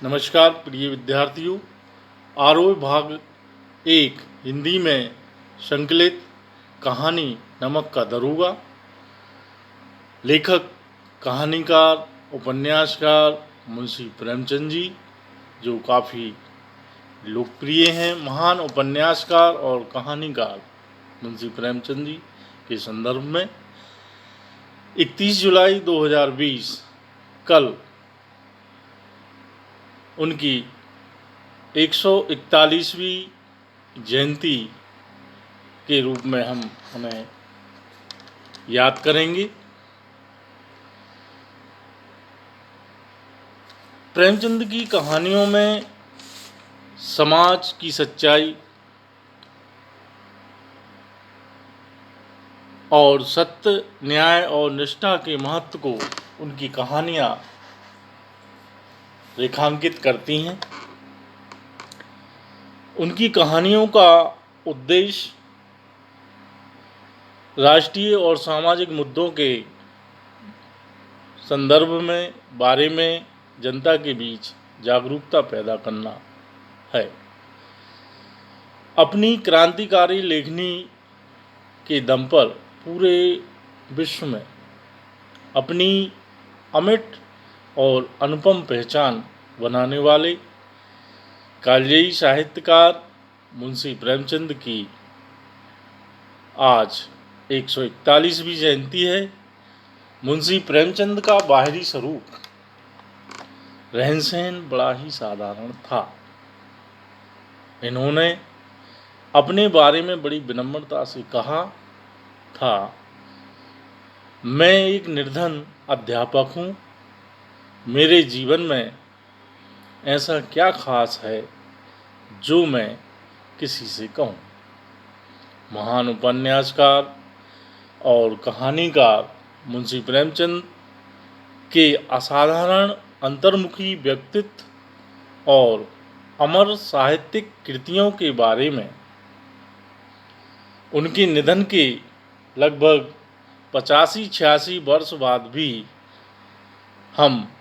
नमस्कार प्रिय विद्यार्थियों। आरोह भाग 1 हिंदी में संकलित कहानी नमक का दरोगा। लेखक कहानीकार उपन्यासकार मुंशी प्रेमचंद जी, जो काफ़ी लोकप्रिय हैं। महान उपन्यासकार और कहानीकार मुंशी प्रेमचंद जी के संदर्भ में 31 जुलाई 2020 कल उनकी 141वीं जयंती के रूप में हम उन्हें याद करेंगे। प्रेमचंद की कहानियों में समाज की सच्चाई और सत्य, न्याय और निष्ठा के महत्व को उनकी कहानियाँ रेखांकित करती हैं। उनकी कहानियों का उद्देश्य राष्ट्रीय और सामाजिक मुद्दों के संदर्भ में बारे में जनता के बीच जागरूकता पैदा करना है। अपनी क्रांतिकारी लेखनी के दम पर पूरे विश्व में अपनी अमिट और अनुपम पहचान बनाने वाले कालजयी साहित्यकार मुंशी प्रेमचंद की आज 141वीं जयंती है। मुंशी प्रेमचंद का बाहरी स्वरूप, रहन सहन बड़ा ही साधारण था। इन्होंने अपने बारे में बड़ी विनम्रता से कहा था, मैं एक निर्धन अध्यापक हूँ। मेरे जीवन में ऐसा क्या खास है जो मैं किसी से कहूँ। महान उपन्यासकार और कहानीकार मुंशी प्रेमचंद के असाधारण अंतर्मुखी व्यक्तित्व और अमर साहित्यिक कृतियों के बारे में उनके निधन के लगभग 85-86 वर्ष बाद भी हम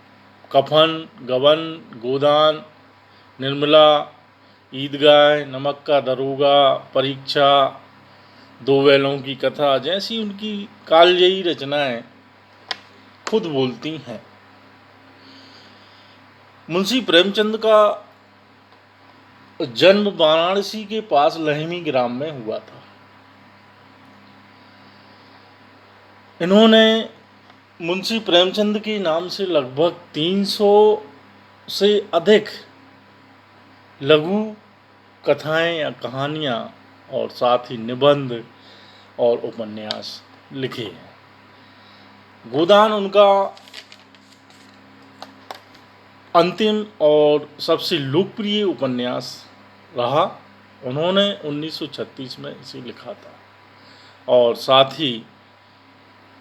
कफन, गबन, गोदान, निर्मला, ईदगाह, नमक का दरोगा, परीक्षा, दो बैलों की कथा जैसी उनकी कालजयी रचनाएं खुद बोलती हैं। मुंशी प्रेमचंद का जन्म वाराणसी के पास लहमी ग्राम में हुआ था। इन्होंने मुंशी प्रेमचंद के नाम से लगभग 300 से अधिक लघु कथाएं या कहानियां और साथ ही निबंध और उपन्यास लिखे हैं। गोदान उनका अंतिम और सबसे लोकप्रिय उपन्यास रहा। उन्होंने 1936 में इसे लिखा था और साथ ही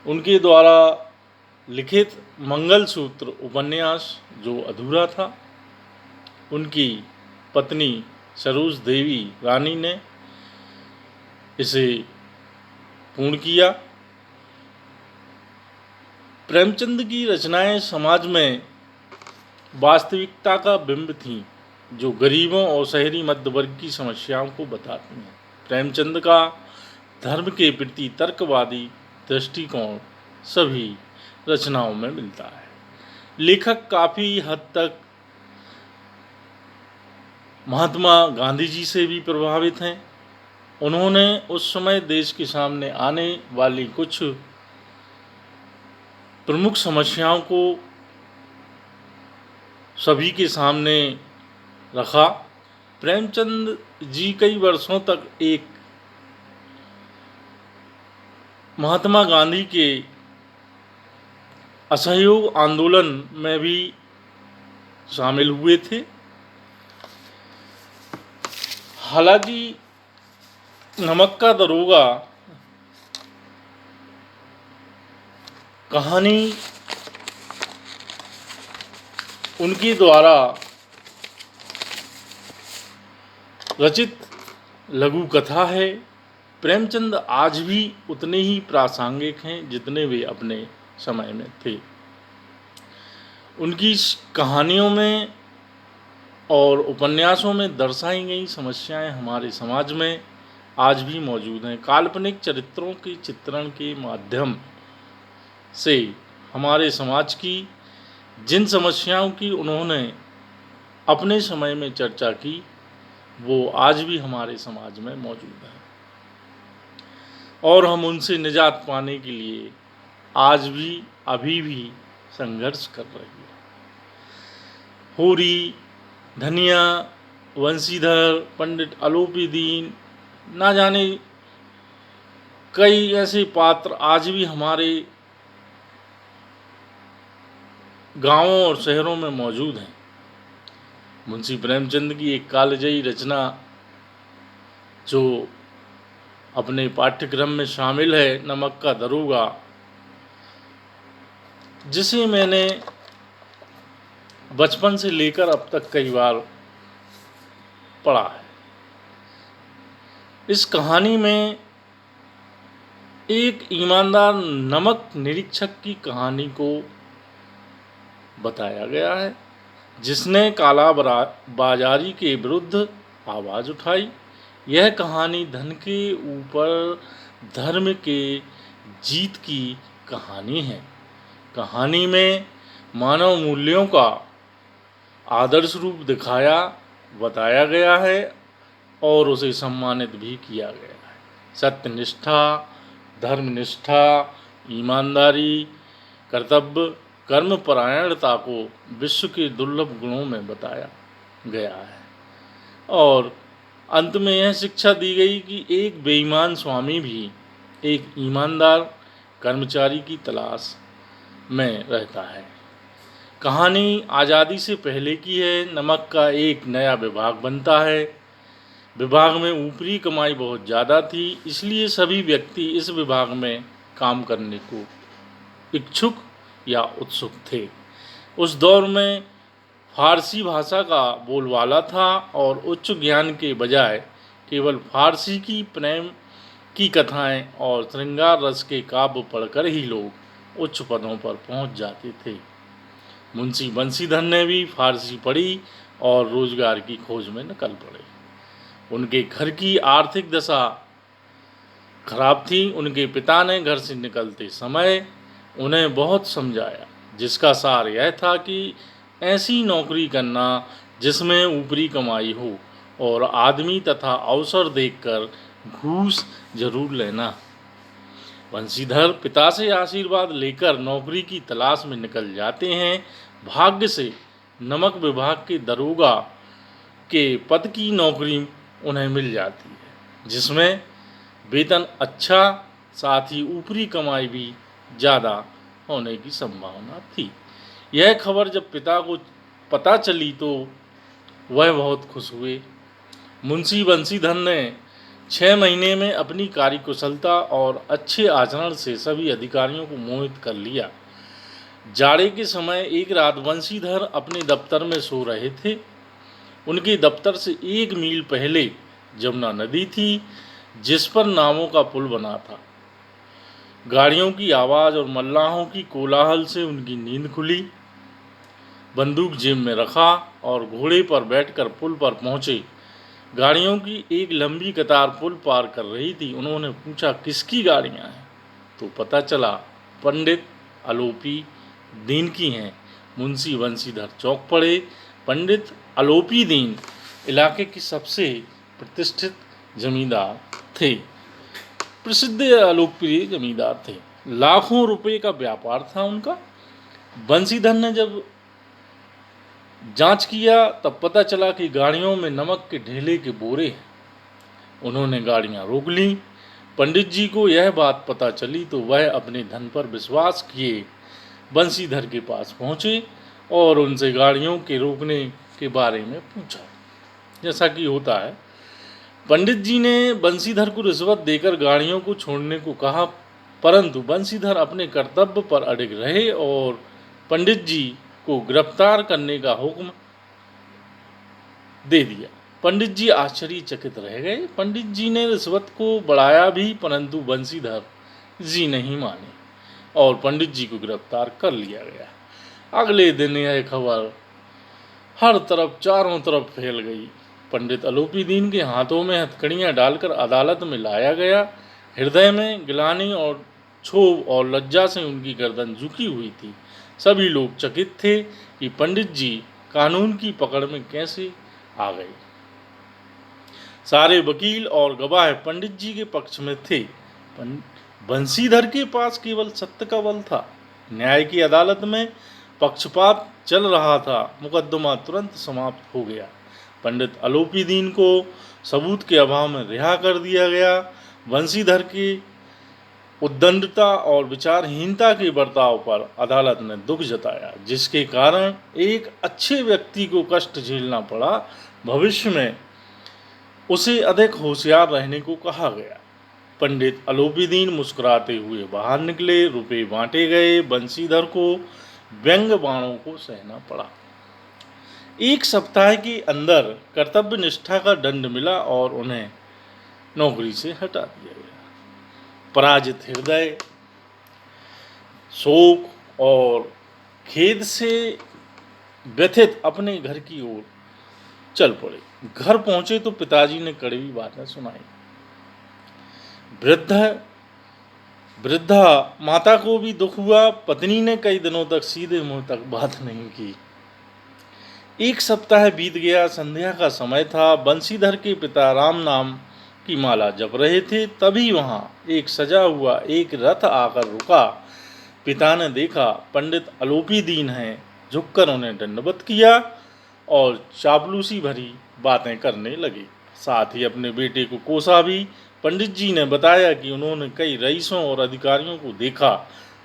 उनके द्वारा लिखित मंगलसूत्र उपन्यास जो अधूरा था, उनकी पत्नी सरोज देवी रानी ने इसे पूर्ण किया। प्रेमचंद की रचनाएं समाज में वास्तविकता का बिंब थीं, जो गरीबों और शहरी मध्य वर्ग की समस्याओं को बताती हैं। प्रेमचंद का धर्म के प्रति तर्कवादी दृष्टिकोण सभी रचनाओं में मिलता है। लेखक काफ़ी हद तक महात्मा गांधी जी से भी प्रभावित हैं। उन्होंने उस समय देश के सामने आने वाली कुछ प्रमुख समस्याओं को सभी के सामने रखा। प्रेमचंद जी कई वर्षों तक एक महात्मा गांधी के असहयोग आंदोलन में भी शामिल हुए थे। हालांकि नमक का दरोगा कहानी उनके द्वारा रचित लघु कथा है। प्रेमचंद आज भी उतने ही प्रासंगिक हैं जितने वे अपने समय में थे। उनकी कहानियों में और उपन्यासों में दर्शाई गई समस्याएं हमारे समाज में आज भी मौजूद हैं। काल्पनिक चरित्रों के चित्रण के माध्यम से हमारे समाज की जिन समस्याओं की उन्होंने अपने समय में चर्चा की, वो आज भी हमारे समाज में मौजूद है और हम उनसे निजात पाने के लिए आज भी अभी भी संघर्ष कर रहे हैं। होरी, धनिया, वंशीधर, पंडित आलोपी दीन, ना जाने कई ऐसे पात्र आज भी हमारे गांवों और शहरों में मौजूद हैं। मुंशी प्रेमचंद की एक कालजयी रचना जो अपने पाठ्यक्रम में शामिल है, नमक का दरोगा, जिसे मैंने बचपन से लेकर अब तक कई बार पढ़ा है। इस कहानी में एक ईमानदार नमक निरीक्षक की कहानी को बताया गया है, जिसने काला बाजारी के विरुद्ध आवाज़ उठाई। यह कहानी धन के ऊपर धर्म के जीत की कहानी है। कहानी में मानव मूल्यों का आदर्श रूप दिखाया, बताया गया है और उसे सम्मानित भी किया गया है। सत्यनिष्ठा, धर्मनिष्ठा, ईमानदारी, कर्तव्य, कर्मपरायणता को विश्व के दुर्लभ गुणों में बताया गया है और अंत में यह शिक्षा दी गई कि एक बेईमान स्वामी भी एक ईमानदार कर्मचारी की तलाश में रहता है। कहानी आज़ादी से पहले की है। नमक का एक नया विभाग बनता है। विभाग में ऊपरी कमाई बहुत ज़्यादा थी, इसलिए सभी व्यक्ति इस विभाग में काम करने को इच्छुक या उत्सुक थे। उस दौर में फारसी भाषा का बोलबाला था और उच्च ज्ञान के बजाय केवल फारसी की प्रेम की कथाएं और श्रृंगार रस के काव्य पढ़कर ही लोग उच्च पदों पर पहुंच जाते थे। मुंशी बंशीधर ने भी फारसी पढ़ी और रोजगार की खोज में निकल पड़े। उनके घर की आर्थिक दशा खराब थी। उनके पिता ने घर से निकलते समय उन्हें बहुत समझाया, जिसका सार यह था कि ऐसी नौकरी करना जिसमें ऊपरी कमाई हो और आदमी तथा अवसर देखकर घूस जरूर लेना। बंशीधर पिता से आशीर्वाद लेकर नौकरी की तलाश में निकल जाते हैं। भाग्य से नमक विभाग के दरोगा के पद की नौकरी उन्हें मिल जाती है, जिसमें वेतन अच्छा, साथ ही ऊपरी कमाई भी ज़्यादा होने की संभावना थी। यह खबर जब पिता को पता चली तो वह बहुत खुश हुए। मुंशी बंशीधर ने 6 महीने में अपनी कार्यकुशलता और अच्छे आचरण से सभी अधिकारियों को मोहित कर लिया। जाड़े के समय एक रात बंशीधर अपने दफ्तर में सो रहे थे। उनके दफ्तर से 1 मील पहले जमुना नदी थी, जिस पर नावों का पुल बना था। गाड़ियों की आवाज़ और मल्लाहों की कोलाहल से उनकी नींद खुली। बंदूक जेब में रखा और घोड़े पर बैठकर पुल पर पहुंचे। गाड़ियों की एक लंबी कतार पुल पार कर रही थी। उन्होंने पूछा, किसकी गाड़ियां हैं? तो पता चला पंडित आलोपी दीन की हैं। मुंशी बंशीधर चौंक पड़े। पंडित आलोपी दीन इलाके के सबसे प्रतिष्ठित जमींदार थे, प्रसिद्ध लोकप्रिय जमींदार थे। लाखों रुपए का व्यापार था उनका। बंशीधर ने जब जांच किया तब पता चला कि गाड़ियों में नमक के ढेले के बोरे हैं। उन्होंने गाड़ियां रोक लीं। पंडित जी को यह बात पता चली तो वह अपने धन पर विश्वास किए बंशीधर के पास पहुंचे और उनसे गाड़ियों के रोकने के बारे में पूछा, जैसा कि होता है। पंडित जी ने बंशीधर को रिश्वत देकर गाड़ियों को छोड़ने को कहा, परंतु बंशीधर अपने कर्तव्य पर अड़िग रहे और पंडित जी को गिरफ्तार करने का हुक्म दे दिया। पंडित जी आश्चर्यचकित रह गए। पंडित जी ने रिश्वत को बढ़ाया भी, परंतु बंशीधर जी नहीं माने और पंडित जी को गिरफ्तार कर लिया गया। अगले दिन यह खबर हर तरफ चारों तरफ फैल गई। पंडित अलोपीदीन के हाथों में हथकड़ियाँ डालकर अदालत में लाया गया। हृदय में गिलानी और क्षोभ और लज्जा से उनकी गर्दन झुकी हुई थी। सभी लोग चकित थे कि पंडित जी कानून की पकड़ में कैसे आ गए। सारे वकील और गवाह पंडित जी के पक्ष में थे। बंशीधर के पास केवल सत्य का बल था। न्याय की अदालत में पक्षपात चल रहा था। मुकदमा तुरंत समाप्त हो गया। पंडित अलोपीदीन को सबूत के अभाव में रिहा कर दिया गया। बंशीधर की उद्दंडता और विचारहीनता के बर्ताव पर अदालत ने दुख जताया, जिसके कारण एक अच्छे व्यक्ति को कष्ट झेलना पड़ा। भविष्य में उसे अधिक होशियार रहने को कहा गया। पंडित अलोपीदीन मुस्कुराते हुए बाहर निकले। रुपए बांटे गए। बंशीधर को व्यंग बाणों को सहना पड़ा। एक सप्ताह के अंदर कर्तव्य निष्ठा का दंड मिला और उन्हें नौकरी से हटा दिया गया। पराजित हृदय शोक और खेद से व्यथित अपने घर की ओर चल पड़े। घर पहुंचे तो पिताजी ने कड़वी बातें सुनाई। वृद्धा माता को भी दुख हुआ। पत्नी ने कई दिनों तक सीधे मुंह तक बात नहीं की। एक सप्ताह बीत गया। संध्या का समय था। बंशीधर के पिता राम नाम की माला जप रहे थे। तभी वहां एक सजा हुआ एक रथ आकर रुका। पिता ने देखा पंडित अलोपीदीन हैं। झुककर उन्हें दंडवत किया और चापलूसी भरी बातें करने लगे। साथ ही अपने बेटे को कोसा भी। पंडित जी ने बताया कि उन्होंने कई रईसों और अधिकारियों को देखा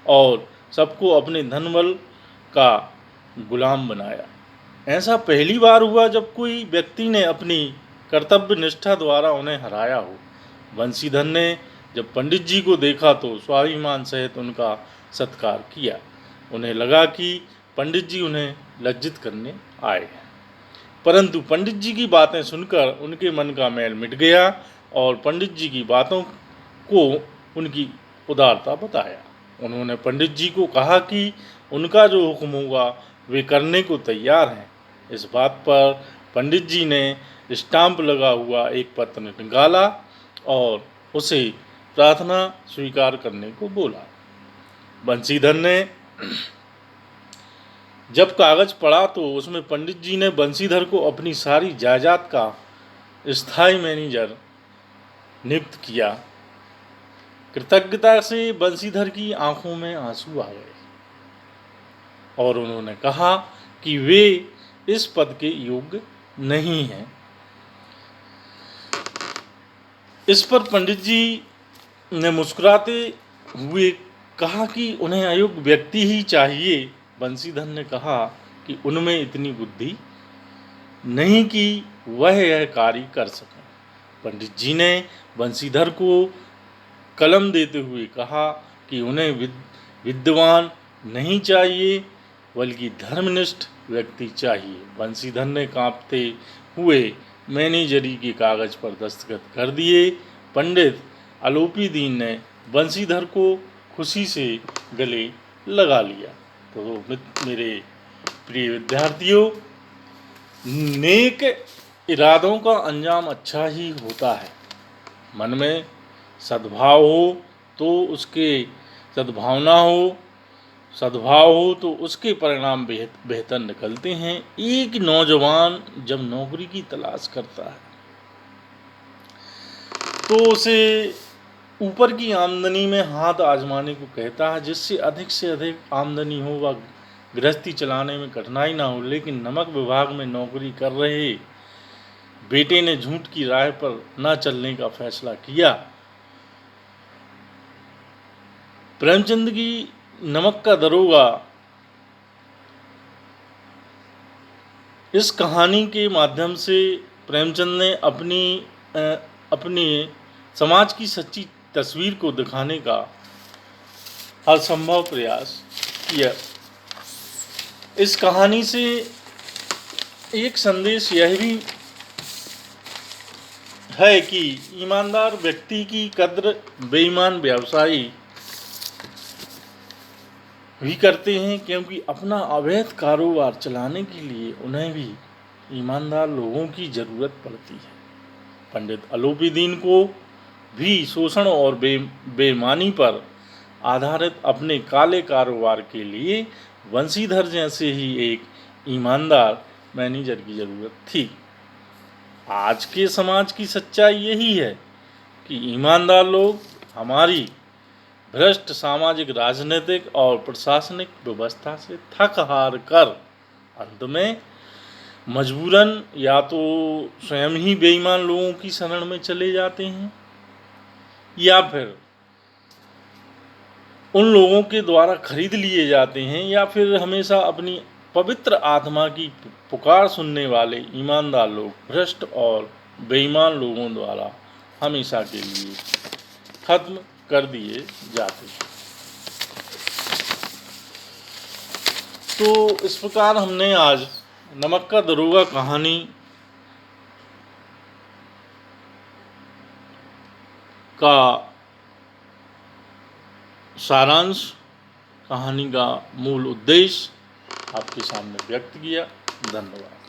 और सबको अपने धनबल का गुलाम बनाया। ऐसा पहली बार हुआ जब कोई व्यक्ति ने अपनी कर्तव्य निष्ठा द्वारा उन्हें हराया हो। बंशीधर ने जब पंडित जी को देखा तो स्वाभिमान सहित उनका सत्कार किया। उन्हें लगा कि पंडित जी उन्हें लज्जित करने आए हैं, परंतु पंडित जी की बातें सुनकर उनके मन का मैल मिट गया और पंडित जी की बातों को उनकी उदारता बताया। उन्होंने पंडित जी को कहा कि उनका जो हुक्म होगा वे करने को तैयार हैं। इस बात पर पंडित जी ने स्टाम्प लगा हुआ एक पत्र निकाला और उसे प्रार्थना स्वीकार करने को बोला। बंशीधर ने जब कागज पढ़ा तो उसमें पंडित जी ने बंशीधर को अपनी सारी जायदाद का स्थायी मैनेजर नियुक्त किया। कृतज्ञता से बंशीधर की आंखों में आंसू आ गए और उन्होंने कहा कि वे इस पद के योग्य नहीं हैं। इस पर पंडित जी ने मुस्कुराते हुए कहा कि उन्हें अयोग्य व्यक्ति ही चाहिए। बंशीधर ने कहा कि उनमें इतनी बुद्धि नहीं कि वह यह कार्य कर सकें। पंडित जी ने बंशीधर को कलम देते हुए कहा कि उन्हें विद्वान नहीं चाहिए बल्कि धर्मनिष्ठ व्यक्ति चाहिए। बंशीधर ने कांपते हुए मैनेजरी के कागज पर दस्तखत कर दिए। पंडित अलोपीदीन ने बंशीधर को खुशी से गले लगा लिया। तो मेरे प्रिय विद्यार्थियों, नेक इरादों का अंजाम अच्छा ही होता है। मन में सद्भाव हो तो उसके सद्भावना हो, सद्भाव हो तो उसके परिणाम बेहतर निकलते हैं। एक नौजवान जब नौकरी की तलाश करता है तो उसे ऊपर की आमदनी में हाथ आजमाने को कहता है, जिससे से अधिक आमदनी हो व गृहस्थी चलाने में कठिनाई ना हो। लेकिन नमक विभाग में नौकरी कर रहे बेटे ने झूठ की राह पर न चलने का फैसला किया। प्रेमचंद की नमक का दरोगा इस कहानी के माध्यम से प्रेमचंद ने अपनी समाज की सच्ची तस्वीर को दिखाने का हर संभव प्रयास किया। इस कहानी से एक संदेश यह भी है कि ईमानदार व्यक्ति की कद्र बेईमान व्यवसायी भी करते हैं, क्योंकि अपना अवैध कारोबार चलाने के लिए उन्हें भी ईमानदार लोगों की ज़रूरत पड़ती है। पंडित अलोपीदीन को भी शोषण और बेईमानी पर आधारित अपने काले कारोबार के लिए वंशीधर जैसे ही एक ईमानदार मैनेजर की ज़रूरत थी। आज के समाज की सच्चाई यही है कि ईमानदार लोग हमारी भ्रष्ट सामाजिक, राजनीतिक और प्रशासनिक व्यवस्था से थक हार कर अंत में मजबूरन या तो स्वयं ही बेईमान लोगों की शरण में चले जाते हैं, या फिर उन लोगों के द्वारा खरीद लिए जाते हैं, या फिर हमेशा अपनी पवित्र आत्मा की पुकार सुनने वाले ईमानदार लोग भ्रष्ट और बेईमान लोगों द्वारा हमेशा के लिए खत्म कर दिए जाते हैं। तो इस प्रकार हमने आज नमक का दरोगा कहानी का सारांश, कहानी का मूल उद्देश्य आपके सामने व्यक्त किया। धन्यवाद।